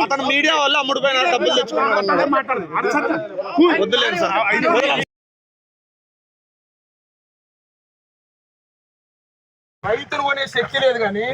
అతను మీడియా వాళ్ళు అమ్ముడుపోయిన డబ్బులు తెచ్చుకున్నాడు. వద్దులేదు సార్, రైతులు కొనే శక్తి లేదు కానీ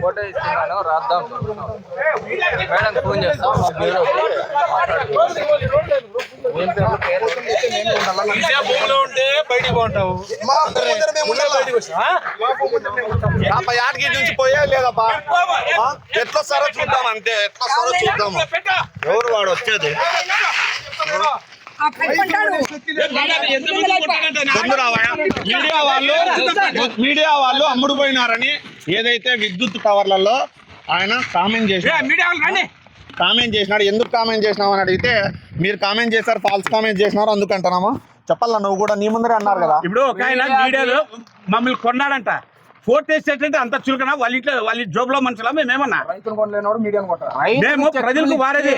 ఫోటో ఇస్తున్నాను, రాద్దాం మేడం, ఫోన్ చేస్తాం. భూమిలో ఉంటే బయటికి పోంటావు, యాదగిరి నుంచి పోయా లేదబ్బా, ఎట్లా వస్తారో చూద్దాం అంతే, ఎట్లా వస్తారో చూద్దాము. ఎవరు వాడు వచ్చేది? మీడియా వాళ్ళు అమ్ముడుపోయినారని ఏదైతే విద్యుత్ టవర్లలో ఆయన కామెంట్ చేసినాడు. ఎందుకు కామెంట్ చేసినావు అని అడిగితే, మీరు కామెంట్ చేశారు, ఫాల్స్ కామెంట్ చేసినారు అందుకంటున్నాము. చెప్పాలా, నువ్వు కూడా నీ ముందరే అన్నారు కదా. ఇప్పుడు ఒక ఆయన మీడియాలో మమ్మల్ని కొన్నాడంట, ఫోర్త్ ఎస్టేట్ అంత చులకన, వాళ్ళ జోబులో మనుషులా మేమేమన్నా? మేము ప్రజలకు వారేది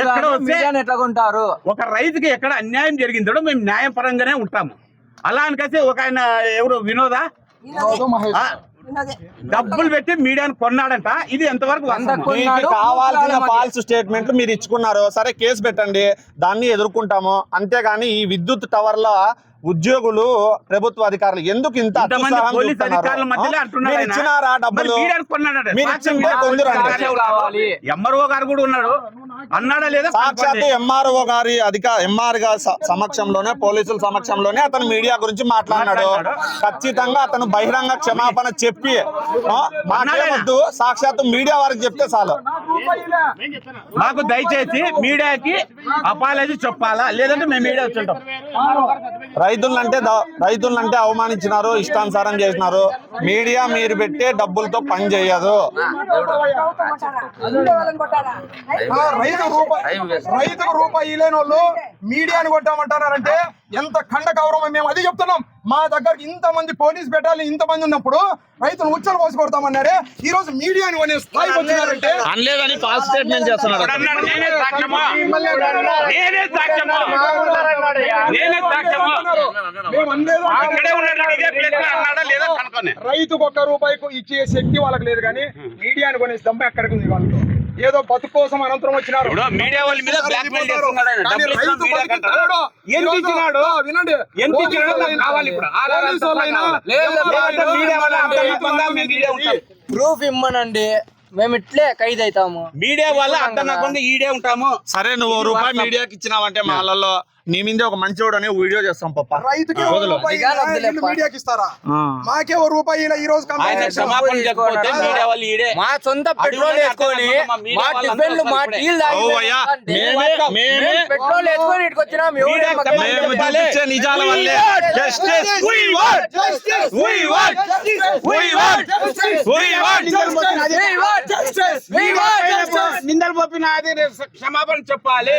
ఎక్కడ వస్తే ఒక రైతుకి ఎక్కడ అన్యాయం జరిగిందో మేము న్యాయం పరంగానే ఉంటాము. అలా అనికైతే ఒక ఆయన ఎవరు వినోదా డబ్బులు పెట్టి మీడియాను కొన్నాడంట, ఇది ఎంతవరకు కావాల్సిన ఫాల్స్ స్టేట్మెంట్లు మీరు ఇచ్చుకున్నారు, సరే కేసు పెట్టండి, దాన్ని ఎదుర్కొంటాము. అంతేగాని ఈ విద్యుత్ టవర్ల ఉద్యోగులు, ప్రభుత్వ అధికారులు ఎందుకు ఇంత ఇచ్చినారా డబ్బులు? ఎంఆర్ఓ గారు కూడా ఉన్నాడు, అన్నాడా లేదా? సాక్షాత్తు ఎంఆర్ఓ గారి సమక్షంలోనే, పోలీసుల సమక్షంలోనే అతను మీడియా గురించి మాట్లాడినాడు. ఖచ్చితంగా అతను బహిరంగ క్షమాపణ చెప్పి మాట్లాడవద్దు, సాక్షాత్తు మీడియా వారికి చెప్తే చాలు. మాకు దయచేసి మీడియాకి అపాలజీ చెప్పాలా, లేదంటే మేము మీడియా వచ్చుంటాం. రైతులంటే అవమానించినారు, ఇష్టానుసారం చేసినారు. మీడియా మీరు పెట్టే డబ్బులతో పని చేయదు. రైతుకు రూపాయి లేని వాళ్ళు మీడియాని కొట్టామంటున్నారంటే ఎంత ఖండ గౌరవం. మేము అది చెప్తున్నాం. మా దగ్గరికి ఇంతమంది పోలీస్ పెట్టాలి, ఇంతమంది ఉన్నప్పుడు రైతులు ఉచ్చలు పోసి కొడతామన్నారే, ఈ రోజు మీడియాని కొనే స్థాయికి వచ్చినారంటే అనలేదని ఫాల్స్ స్టేట్మెంట్ చేస్తున్నారు. రైతుకు ఒక్క రూపాయికి ఇచ్చే శక్తి వాళ్ళకి లేదు, కానీ మీడియాని కొనే దమ్మ ఎక్కడికి ఉంది వాళ్ళతో. ఏదో బతుకు కోసం అనంతరం వచ్చినారు. మీడియా వాళ్ళ మీద వినండి, ప్రూఫ్ ఇమ్మనండి, మేము ఇట్లే ఖైదు అవుతాము. మీడియా వల్ల అర్థం ఈడే ఉంటాము. సరే, నువ్వు రూపాయి మీడియాకి ఇచ్చినావంటే మాలలో నీ మీద ఒక మంచోడు అని వీడియో చేస్తాం. పప్ప రైతుకి మీడియాకి ఇస్తారా? మాకే ఓ రూపాయి ఈ రోజు మా సొంత పెట్రోల్ వేసుకొని పెట్రోల్ వేసుకొని ఇటుకు వచ్చినాం. నిజాల వల్లే నిందలు పోపిన క్షమాపణ చెప్పాలి.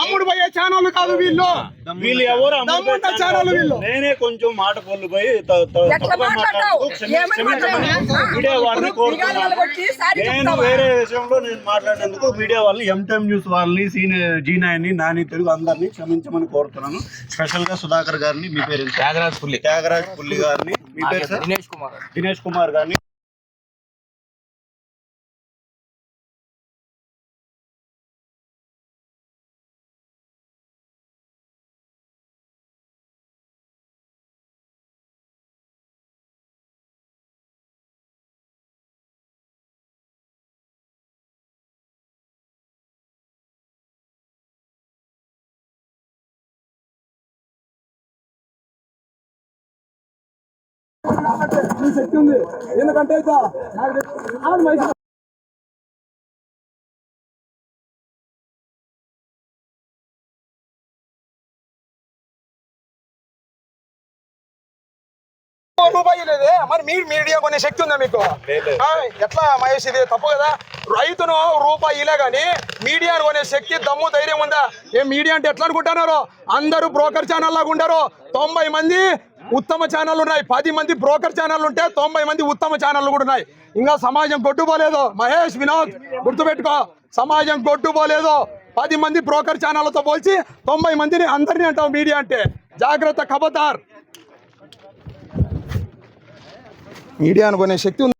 అమ్ముడు పోయే ఛానల్ కాదు వీళ్ళు. వీళ్ళు ఎవరు? ఛానల్ వీళ్ళు. నేనే కొంచెం మాట పొల్లు పోయి మీడియా వారిని కోరుతున్నాను. నేను వేరే విషయంలో నేను మాట్లాడినందుకు మీడియా వాళ్ళని, ఎంటైమ్ న్యూస్ వాళ్ళని, జీనాయన్ని, నాని తెలుగు అందరినీ క్షమించమని కోరుతున్నాను. స్పెషల్ గా సుధాకర్ గారిని, మీ పేరు త్యాగరాజ్ పుల్లి గారిని, మీ పేరు సార్ దినేష్ కుమార్ గారిని. శక్తి ఉంది, ఎందుకంటే రూపాయి లేదే మరి మీరు మీడియా కొనే శక్తి ఉందా మీకు? ఎట్లా మహేష్ ఇది తప్పు కదా? రైతును రూపాయిలే కానీ మీడియాను కొనే శక్తి దమ్ము ధైర్యం ఉందా? ఏ మీడియా అంటే ఎట్లా అనుకుంటున్నారు? అందరూ బ్రోకర్ ఛానల్ లాగా ఉండరు. 90 మంది ఉత్తమ ఛానల్ ఉన్నాయి, 10 మంది బ్రోకర్ ఛానల్ ఉంటే 90 మంది ఉత్తమ ఛానళ్ళు కూడా ఉన్నాయి. ఇంకా సమాజం కొట్టుపోలేదు మహేష్, వినోద్ గుర్తుపెట్టుకో, సమాజం కొట్టుపోలేదు. 10 మంది బ్రోకర్ ఛానళ్ళతో పోల్చి 90 మందిని అందరినీ అంటావు మీడియా అంటే. జాగ్రత్త, ఖబర్దార్. మీడియా అనుకునే శక్తి ఉంది.